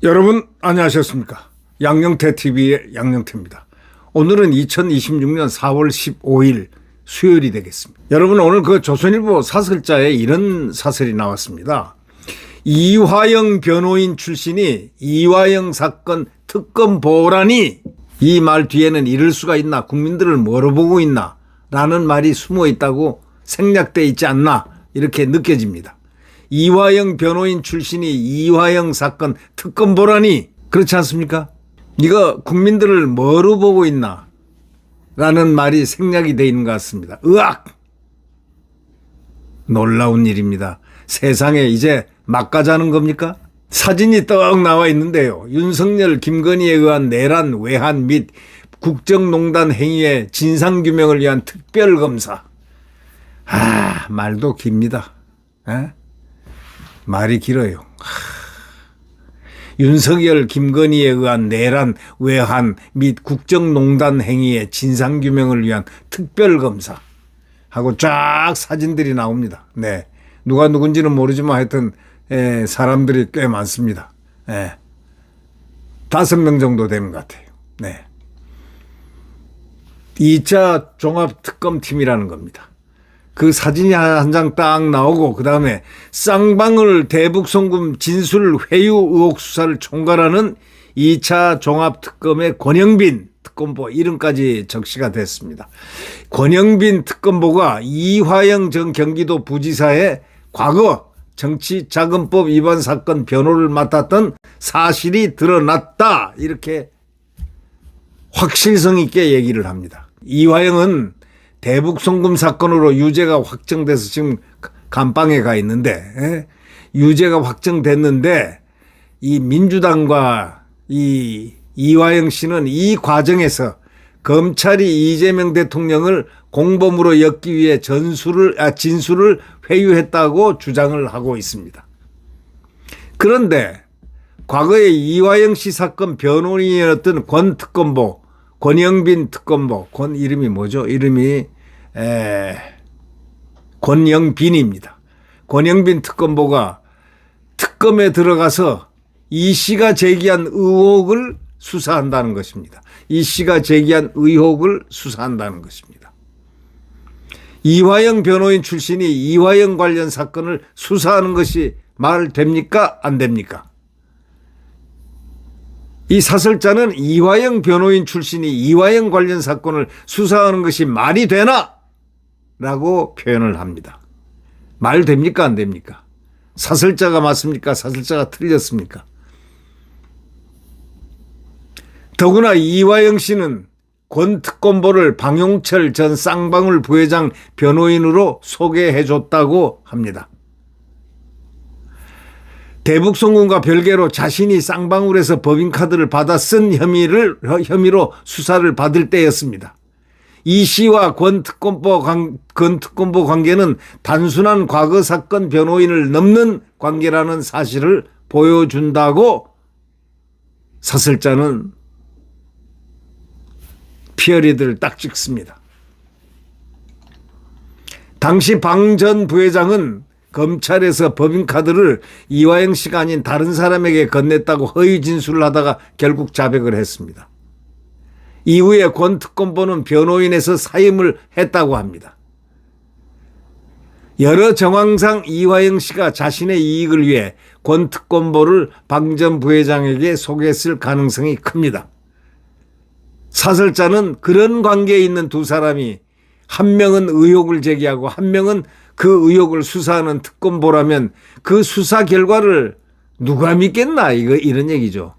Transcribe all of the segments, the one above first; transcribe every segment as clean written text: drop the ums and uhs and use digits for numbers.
여러분 안녕하셨습니까? 양영태TV의 양영태입니다. 오늘은 2026년 4월 15일 수요일이 되겠습니다. 여러분 오늘 그 조선일보 사설자에 이런 사설이 나왔습니다. 이화영 변호인 출신이 이화영 사건 특검 보라니, 이 말 뒤에는 이럴 수가 있나, 국민들을 뭐로 보고 있나 라는 말이 숨어 있다고 생략되어 있지 않나 이렇게 느껴집니다. 이화영 변호인 출신이 이화영 사건 특검 보라니, 그렇지 않습니까? 네가 국민들을 뭐로 보고 있나 라는 말이 생략이 되어 있는 것 같습니다. 으악! 놀라운 일입니다. 세상에 이제 막 가자는 겁니까? 사진이 떡 나와 있는데요. 윤석열, 김건희에 의한 내란, 외환 및 국정농단 행위의 진상규명을 위한 특별검사. 말도 깁니다. 에? 말이 길어요. 윤석열, 김건희에 의한 내란, 외환 및 국정농단 행위의 진상규명을 위한 특별검사 하고 쫙 사진들이 나옵니다. 네, 누가 누군지는 모르지만 하여튼 사람들이 꽤 많습니다. 5명 정도 되는 것 같아요. 네. 2차 종합특검팀이라는 겁니다. 그 사진이 한 장 딱 나오고 그 다음에 쌍방울 대북송금 진술 회유 의혹 수사를 총괄하는 2차 종합특검의 권영빈 특검보 이름까지 적시가 됐습니다. 권영빈 특검보가 이화영 전 경기도 부지사의 과거 정치자금법 위반 사건 변호를 맡았던 사실이 드러났다, 이렇게 확실성 있게 얘기를 합니다. 이화영은 대북송금 사건으로 유죄가 확정돼서 지금 감방에 가 있는데, 유죄가 확정됐는데 이 민주당과 이 이화영 씨는 이 과정에서 검찰이 이재명 대통령을 공범으로 엮기 위해 진술을 회유했다고 주장을 하고 있습니다. 그런데 과거에 이화영 씨 사건 변호인이었던 권 특검보, 권영빈 특검보, 권 이름이 뭐죠? 이름이 권영빈입니다. 권영빈 특검보가 특검에 들어가서 이 씨가 제기한 의혹을 수사한다는 것입니다. 이 씨가 제기한 의혹을 수사한다는 것입니다. 이화영 변호인 출신이 이화영 관련 사건을 수사하는 것이 말 됩니까? 안 됩니까? 이 사설자는 이화영 변호인 출신이 이화영 관련 사건을 수사하는 것이 말이 되나? 라고 표현을 합니다. 말 됩니까? 안 됩니까? 사설자가 맞습니까? 사설자가 틀렸습니까? 더구나 이화영 씨는 권 특검보를 방용철 전 쌍방울 부회장 변호인으로 소개해줬다고 합니다. 대북송금과 별개로 자신이 쌍방울에서 법인카드를 받아 쓴 혐의로 수사를 받을 때였습니다. 이 씨와 권 특검보 관계는 단순한 과거 사건 변호인을 넘는 관계라는 사실을 보여준다고 사설자는 피어리들을 딱 찍습니다. 당시 방 전 부회장은 검찰에서 법인카드를 이화영 씨가 아닌 다른 사람에게 건넸다고 허위 진술을 하다가 결국 자백을 했습니다. 이후에 권 특검보는 변호인에서 사임을 했다고 합니다. 여러 정황상 이화영 씨가 자신의 이익을 위해 권 특검보를 방 전 부회장에게 소개했을 가능성이 큽니다. 사설자는 그런 관계에 있는 두 사람이 한 명은 의혹을 제기하고 한 명은 그 의혹을 수사하는 특검보라면 그 수사 결과를 누가 믿겠나, 이런 얘기죠.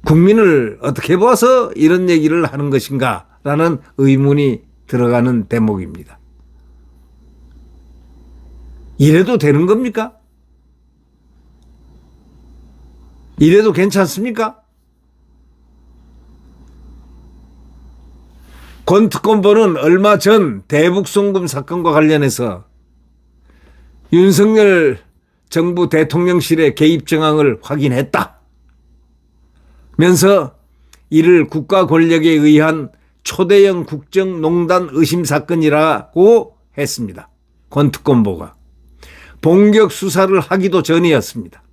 국민을 어떻게 봐서 이런 얘기를 하는 것인가 라는 의문이 들어가는 대목입니다. 이래도 되는 겁니까? 이래도 괜찮습니까? 권 특검보는 얼마 전 대북송금 사건과 관련해서 윤석열 정부 대통령실의 개입 정황을 확인했다 면서 이를 국가 권력에 의한 초대형 국정농단 의심 사건이라고 했습니다. 권특검보가. 본격 수사를 하기도 전이었습니다.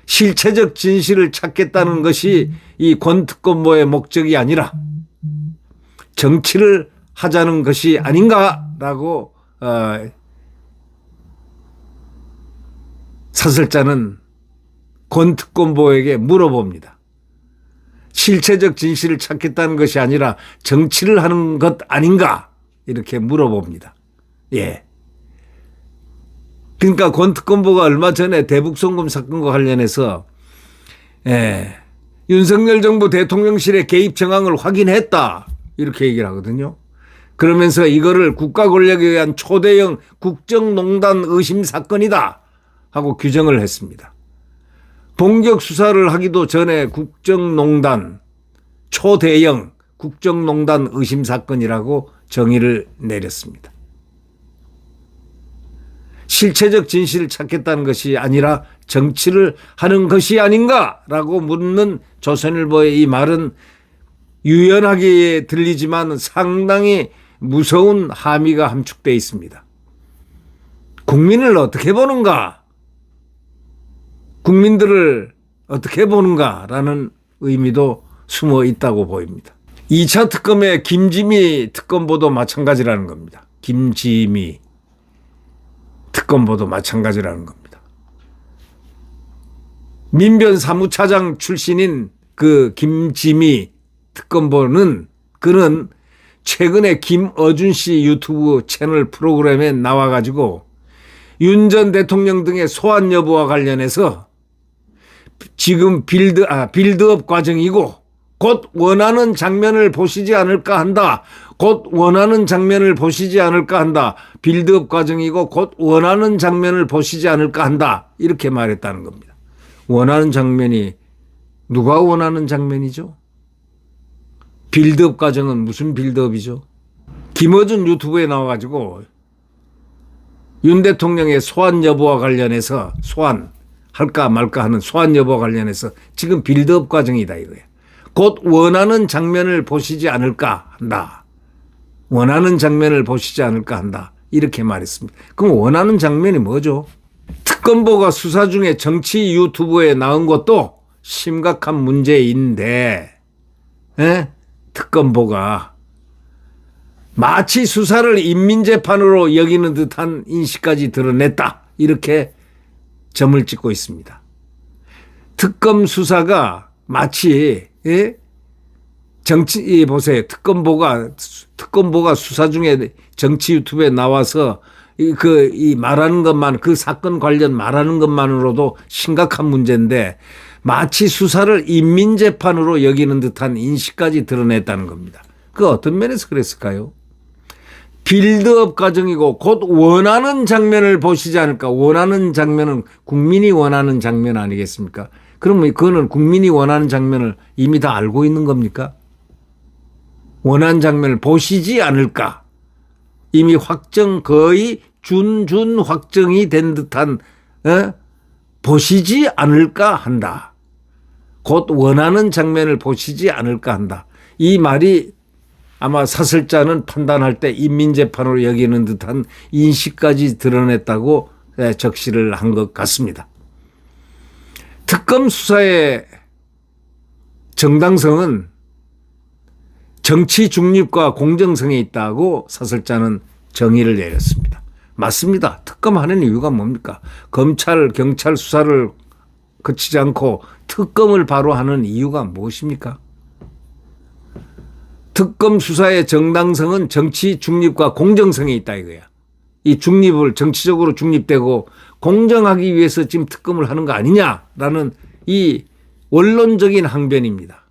실체적 진실을 찾겠다는 것이 이 권특검보의 목적이 아니라 정치를 하자는 것이 아닌가라고 사설자는 권특검보에게 물어봅니다. 실체적 진실을 찾겠다는 것이 아니라 정치를 하는 것 아닌가 이렇게 물어봅니다. 예. 그러니까 권특검보가 얼마 전에 대북송금 사건과 관련해서 윤석열 정부 대통령실의 개입 정황을 확인했다 이렇게 얘기를 하거든요. 그러면서 이거를 국가 권력에 의한 초대형 국정농단 의심 사건이다 하고 규정을 했습니다. 본격 수사를 하기도 전에 국정농단, 초대형 국정농단 의심 사건이라고 정의를 내렸습니다. 실체적 진실을 찾겠다는 것이 아니라 정치를 하는 것이 아닌가라고 묻는 조선일보의 이 말은 유연하게 들리지만 상당히 무서운 함의가 함축되어 있습니다. 국민을 어떻게 보는가? 국민들을 어떻게 보는가라는 의미도 숨어 있다고 보입니다. 2차 특검의 김지미 특검보도 마찬가지라는 겁니다. 김지미 특검보도 마찬가지라는 겁니다. 민변 사무차장 출신인 그 김지미 특검보는 그는 최근에 김어준 씨 유튜브 채널 프로그램에 나와가지고 윤 전 대통령 등의 소환 여부와 관련해서 지금 빌드업 과정이고 곧 원하는 장면을 보시지 않을까 한다. 곧 원하는 장면을 보시지 않을까 한다. 빌드업 과정이고 곧 원하는 장면을 보시지 않을까 한다. 이렇게 말했다는 겁니다. 원하는 장면이 누가 원하는 장면이죠? 빌드업 과정은 무슨 빌드업이죠? 김어준 유튜브에 나와가지고 윤 대통령의 소환 여부와 관련해서 소환할까 말까 하는 소환 여부와 관련해서 지금 빌드업 과정이다 이거예요. 곧 원하는 장면을 보시지 않을까 한다. 원하는 장면을 보시지 않을까 한다. 이렇게 말했습니다. 그럼 원하는 장면이 뭐죠? 특검보가 수사 중에 정치 유튜브에 나온 것도 심각한 문제인데 특검보가 마치 수사를 인민재판으로 여기는 듯한 인식까지 드러냈다. 이렇게 점을 찍고 있습니다. 특검 수사가 마치 보세요. 특검보가 수사 중에 정치 유튜브에 나와서 이 말하는 것만 그 사건 관련 말하는 것만으로도 심각한 문제인데 마치 수사를 인민재판으로 여기는 듯한 인식까지 드러냈다는 겁니다. 그 어떤 면에서 그랬을까요? 빌드업 과정이고 곧 원하는 장면을 보시지 않을까. 원하는 장면은 국민이 원하는 장면 아니겠습니까? 그러면 그거는 국민이 원하는 장면을 이미 다 알고 있는 겁니까? 원하는 장면을 보시지 않을까. 이미 거의 준 확정이 된 듯한 보시지 않을까 한다. 곧 원하는 장면을 보시지 않을까 한다. 이 말이 아마 사설자는 판단할 때 인민재판으로 여기는 듯한 인식까지 드러냈다고 적시를 한 것 같습니다. 특검 수사의 정당성은 정치 중립과 공정성에 있다고 사설자는 정의를 내렸습니다. 맞습니다. 특검하는 이유가 뭡니까? 검찰, 경찰 수사를 거치지 않고 특검을 바로 하는 이유가 무엇입니까? 특검 수사의 정당성은 정치 중립과 공정성에 있다 이거야. 이 중립을 정치적으로 중립되고 공정하기 위해서 지금 특검을 하는 거 아니냐라는 이 원론적인 항변입니다.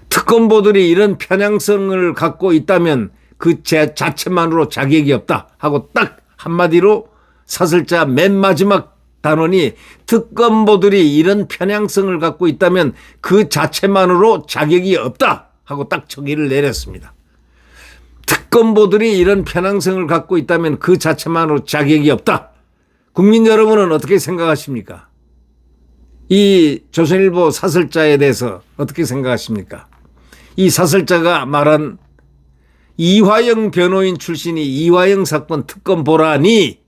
특검보들이 이런 편향성을 갖고 있다면 그 자체만으로 자격이 없다 하고 딱 한마디로 사설자 맨 마지막 단원이 특검보들이 이런 편향성을 갖고 있다면 그 자체만으로 자격이 없다 하고 딱 정의를 내렸습니다. 특검보들이 이런 편향성을 갖고 있다면 그 자체만으로 자격이 없다. 국민 여러분은 어떻게 생각하십니까? 이 조선일보 사설자에 대해서 어떻게 생각하십니까? 이 사설자가 말한 이화영 변호인 출신이 이화영 사건 특검 보라니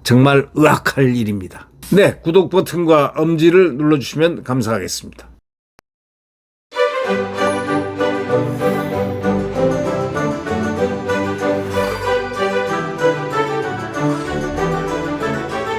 정말 의아할 일입니다. 네, 구독 버튼과 엄지를 눌러주시면 감사하겠습니다.